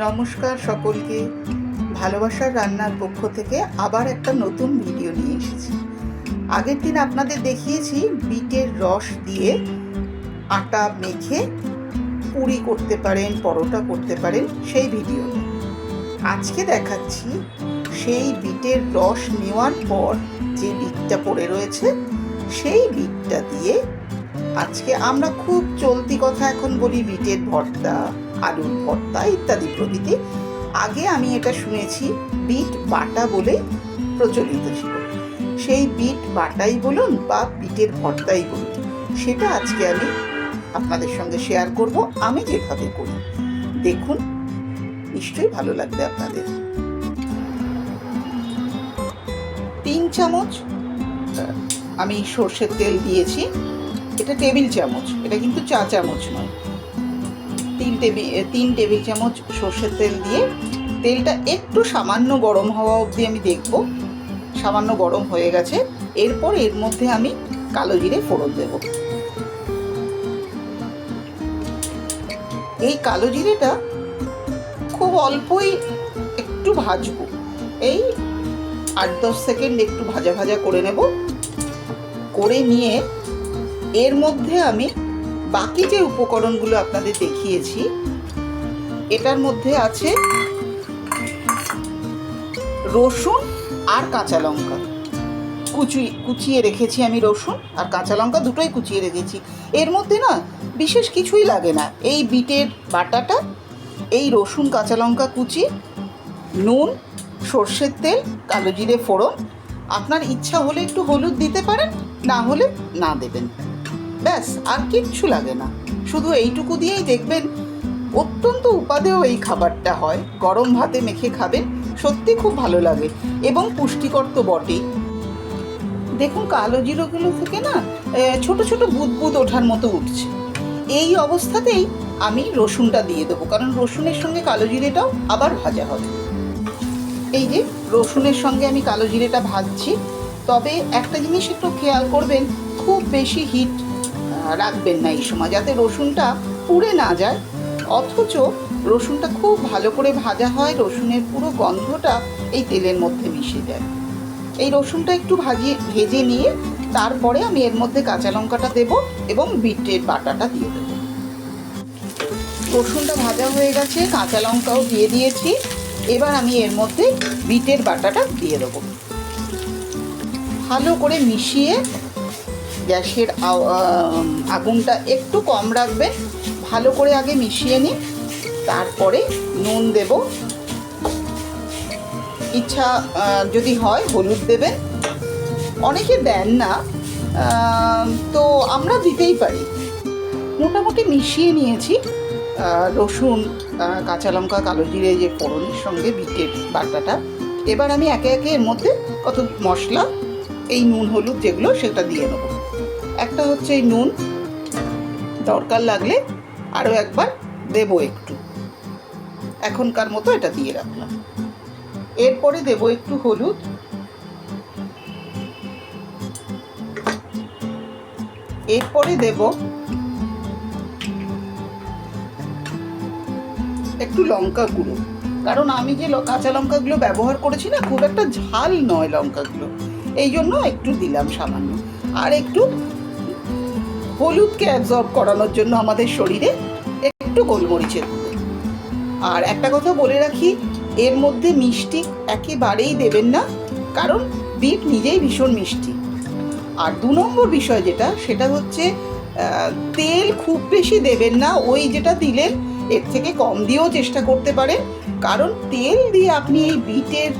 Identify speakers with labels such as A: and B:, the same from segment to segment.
A: নমস্কার সকলকে। ভালোবাসার রান্নার পক্ষ থেকে আবার একটা নতুন ভিডিও নিয়ে এসেছি। আগের দিন আপনাদের দেখিয়েছি বিটের রস দিয়ে আটা মেখে পুরি করতে পারেন, পরোটা করতে পারেন, সেই ভিডিও। আজকে দেখাচ্ছি সেই বিটের রস নেওয়ার পর যে বিটটা পড়ে রয়েছে সেই বিটটা দিয়ে আজকে আমরা খুব চলতি কথা এখন বলি বিটের ভর্তা, আলুর ভর্তা ইত্যাদি প্রভৃতি। আগে আমি এটা শুনেছি বিট বাটা বলে প্রচলিত ছিল। সেই বিট বাটাই বলুন বা বিটের ভর্তাই বলুন, সেটা আজকে আমি আপনাদের সঙ্গে শেয়ার করব আমি যেভাবে করি। দেখুন, নিশ্চয়ই ভালো লাগবে আপনাদের। 3 চামচ আমি সর্ষের তেল দিয়েছি। এটা টেবিল চামচ, এটা কিন্তু চা চামচ নয়। 3 টেবিল চামচ সর্ষের তেল দিয়ে তেলটা একটু সামান্য গরম হওয়া অবধি আমি দেখব। সামান্য গরম হয়ে গেছে। এরপর এর মধ্যে আমি কালো জিরে ফোড়ন দেব। এই কালো জিরেটা খুব অল্পই একটু ভাজবো, এই 8-10 সেকেন্ড একটু ভাজা ভাজা করে নেব। করে নিয়ে এর মধ্যে আমি বাকি যে উপকরণগুলো আপনাদের দেখিয়েছি, এটার মধ্যে আছে রসুন আর কাঁচা লঙ্কা কুচিয়ে রেখেছি। আমি রসুন আর কাঁচা লঙ্কা দুটোই কুচিয়ে রেখেছি। এর মধ্যে না বিশেষ কিছুই লাগে না। এই বিটের বাটাটা, এই রসুন কাঁচা লঙ্কা কুচি, নুন, সর্ষের তেল, কালো জিরে ফোড়ন, আপনার ইচ্ছা হলে একটু হলুদ দিতে পারেন, না হলে না দেবেন, ব্যাস। আর কিচ্ছু লাগে না। শুধু এইটুকু দিয়েই দেখবেন অত্যন্ত উপাদেয় এই খাবারটা হয়। গরম ভাতে মেখে খাবেন, সত্যি খুব ভালো লাগে এবং পুষ্টিকর তো বটেই। দেখুন, কালো জিরোগুলো থেকে না ছোট ছোট বুদবুদ ওঠার মতো উঠছে। এই অবস্থাতেই আমি রসুনটা দিয়ে দেবো, কারণ রসুনের সঙ্গে কালো জিরেটাও আবার ভাজা হবে। এই যে রসুনের সঙ্গে আমি কালো জিরেটা ভাজছি। তবে একটা জিনিস একটু খেয়াল করবেন, খুব বেশি হিট রাখবেন না এই সময়, যাতে রসুনটা পুড়ে না যায়, অথচ রসুনটা খুব ভালো করে ভাজা হয়, রসুনের পুরো গন্ধটা এই তেলের মধ্যে মিশে যায়। এই রসুনটা একটু ভেজে নিয়ে তারপরে আমি এর মধ্যে কাঁচা লঙ্কাটা দেবো এবং বিটের বাটাটা দিয়ে দেবো। রসুনটা ভাজা হয়ে গেছে, কাঁচা লঙ্কাও দিয়ে দিয়েছি। এবার আমি এর মধ্যে বিটের বাটাটা দিয়ে দেবো। ভালো করে মিশিয়ে গ্যাসের আগুনটা একটু কম রাখবেন। ভালো করে আগে মিশিয়ে নিন, তারপরে নুন দেব। ইচ্ছা যদি হয় হলুদ দেবেন, অনেকে দেন না, তো আমরা দিতেই পারি। মোটামুটি মিশিয়ে নিয়েছি রসুন, কাঁচা লঙ্কা, কালো জিরে যে ফোড়নের সঙ্গে বিটের বাটাটা। এবার আমি একে একে এর মধ্যে কত মশলা, এই নুন হলুদ যেগুলো সেটা দিয়ে নেব। একটা হচ্ছে এই নুন, দরকার লাগলে আরও একবার দেবো একটু, এখনকার মতো এটা দিয়ে রাখলাম। এরপরে দেবো একটু হলুদ, এরপরে দেব একটু লঙ্কা গুঁড়ো, কারণ আমি যে কাঁচা লঙ্কাগুলো ব্যবহার করেছি না, খুব একটা ঝাল নয় লঙ্কাগুলো, এই জন্য একটু দিলাম সামান্য। আর একটু হলুদকে অ্যাবজর্ব করানোর জন্য আমাদের শরীরে একটু গোলমরিচের গুঁড়ো। আর একটা কথা বলে রাখি, এর মধ্যে মিষ্টি একেবারেই দেবেন না, কারণ বিট নিজেই ভীষণ মিষ্টি। আর 2 নম্বর বিষয় যেটা, সেটা হচ্ছে তেল খুব বেশি দেবেন না। ওই যেটা দিলেন এর থেকে কম দিয়েও চেষ্টা করতে পারেন, কারণ তেল দিয়ে আপনি এই বিটের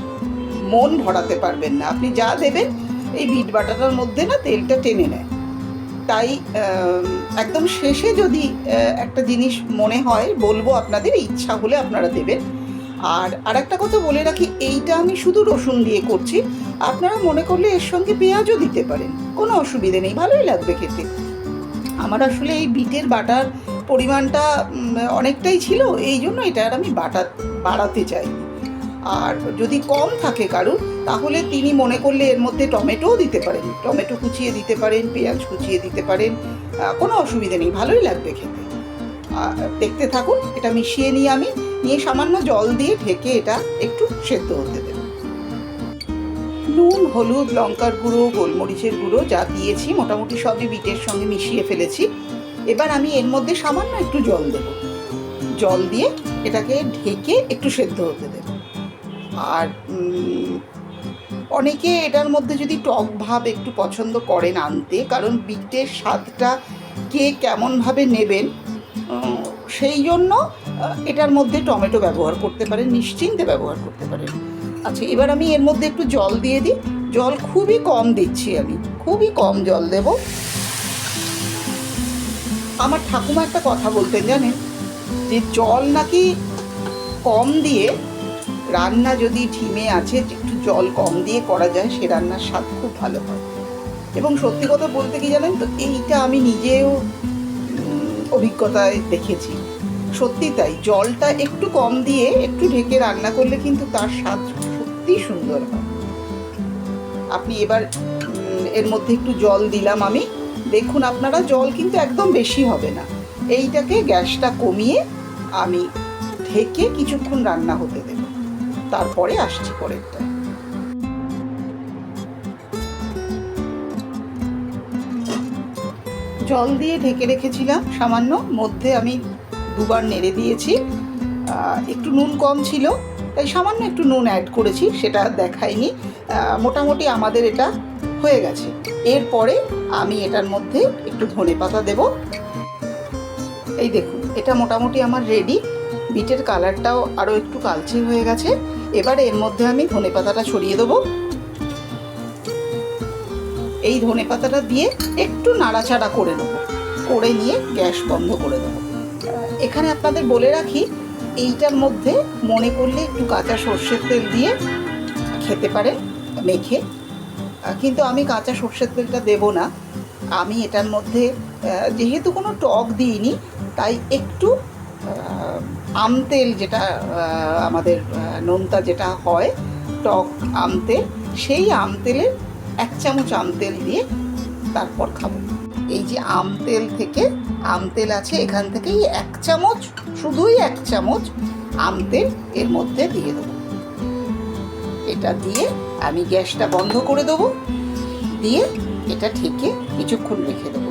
A: মন ভরাতে পারবেন না। আপনি যা দেবেন এই বিট বাটাটার মধ্যে না তেলটা টেনে নেয়। তাই একদম শেষে যদি একটা জিনিস মনে হয় বলবো আপনাদের, ইচ্ছা হলে আপনারা দেবেন। আর একটা কথা বলে রাখি, এইটা আমি শুধু রসুন দিয়ে করছি। আপনারা মনে করলে এর সঙ্গে পেঁয়াজও দিতে পারেন, কোনো অসুবিধে নেই, ভালোই লাগবে খেতে। আমার আসলে এই বিটের বাটার পরিমাণটা অনেকটাই ছিল, এই জন্য এটা আর আমি বাড়াতে চাই। আর যদি কম থাকে কারুর, তাহলে তিনি মনে করলে এর মধ্যে টমেটোও দিতে পারেন, টমেটো কুচিয়ে দিতে পারেন, পেঁয়াজ কুচিয়ে দিতে পারেন, কোনো অসুবিধে নেই, ভালোই লাগবে খেতে। দেখতে থাকুন, এটা মিশিয়ে নিয়ে আমি নিয়ে সামান্য জল দিয়ে ঢেকে এটা একটু সেদ্ধ হতে দেব। নুন, হলুদ, লঙ্কার গুঁড়ো, গোলমরিচের গুঁড়ো যা দিয়েছি মোটামুটি সবই বিটের সঙ্গে মিশিয়ে ফেলেছি। এবার আমি এর মধ্যে সামান্য একটু জল দেব। জল দিয়ে এটাকে ঢেকে একটু সেদ্ধ হতে দেব। আর অনেকে এটার মধ্যে যদি টক ভাব একটু পছন্দ করেন আনতে, কারণ বিটের স্বাদটা কে কেমনভাবে নেবেন সেই জন্য এটার মধ্যে টমেটো ব্যবহার করতে পারেন, নিশ্চিন্তে ব্যবহার করতে পারেন। আচ্ছা, এবার আমি এর মধ্যে একটু জল দিয়ে দিই। জল খুবই কম দিচ্ছি, আমি খুবই কম জল দেব। আমার ঠাকুমা একটা কথা বলতেন জানেন, যে জল নাকি কম দিয়ে রান্না যদি ঢিমে আছে একটু জল কম দিয়ে করা যায়, সে রান্নার স্বাদ খুব ভালো হয়। এবং সত্যি কথা বলতে কি জানেন তো, এইটা আমি নিজেও অভিজ্ঞতায় দেখেছি, সত্যি তাই। জলটা একটু কম দিয়ে একটু ঢেকে রান্না করলে কিন্তু তার স্বাদ সত্যিই সুন্দর হয়। আপনি এবার এর মধ্যে একটু জল দিলাম আমি, দেখুন আপনারা, জল কিন্তু একদম বেশি হবে না। এইটাকে গ্যাসটা কমিয়ে আমি ঢেকে কিছুক্ষণ রান্না হতে দেব, তারপরে আসছি পরেরটা। জল দিয়ে ঢেকে রেখেছিলাম সামান্য, মধ্যে আমি দুবার নেড়ে দিয়েছি। একটু নুন কম ছিল তাই সামান্য একটু নুন অ্যাড করেছি, সেটা দেখাইনি। মোটামুটি আমাদের এটা হয়ে গেছে। এরপরে আমি এটার মধ্যে একটু ধনেপাতা দেব। এই দেখুন, এটা মোটামুটি আমার রেডি। বিটের কালারটাও আরও একটু কালচে হয়ে গেছে। এবারে এর মধ্যে আমি ধনেপাতাটা ছড়িয়ে দেবো। এই ধনেপাতাটা দিয়ে একটু নাড়াচাড়া করে নেব, করে নিয়ে গ্যাস বন্ধ করে দেবো। এখানে আপনাদের বলে রাখি, এইটার মধ্যে মনে করলে একটু কাঁচা সর্ষের তেল দিয়ে খেতে পারেন মেখে, কিন্তু আমি কাঁচা সর্ষের তেলটা দেব না। আমি এটার মধ্যে যেহেতু কোনো টক দিইনি, তাই একটু আম তেল, যেটা আমাদের নোনতা যেটা হয় টক আম তেল, সেই আম তেলের 1 চামচ আম তেল দিয়ে তারপর খাবো। এই যে আম তেল থেকে, আম তেল আছে এখান থেকেই 1 চামচ, শুধুই 1 চামচ আম তেল এর মধ্যে দিয়ে দেবো। এটা দিয়ে আমি গ্যাসটা বন্ধ করে দেবো, দিয়ে এটা ঢেকে কিছুক্ষণ রেখে দেবো।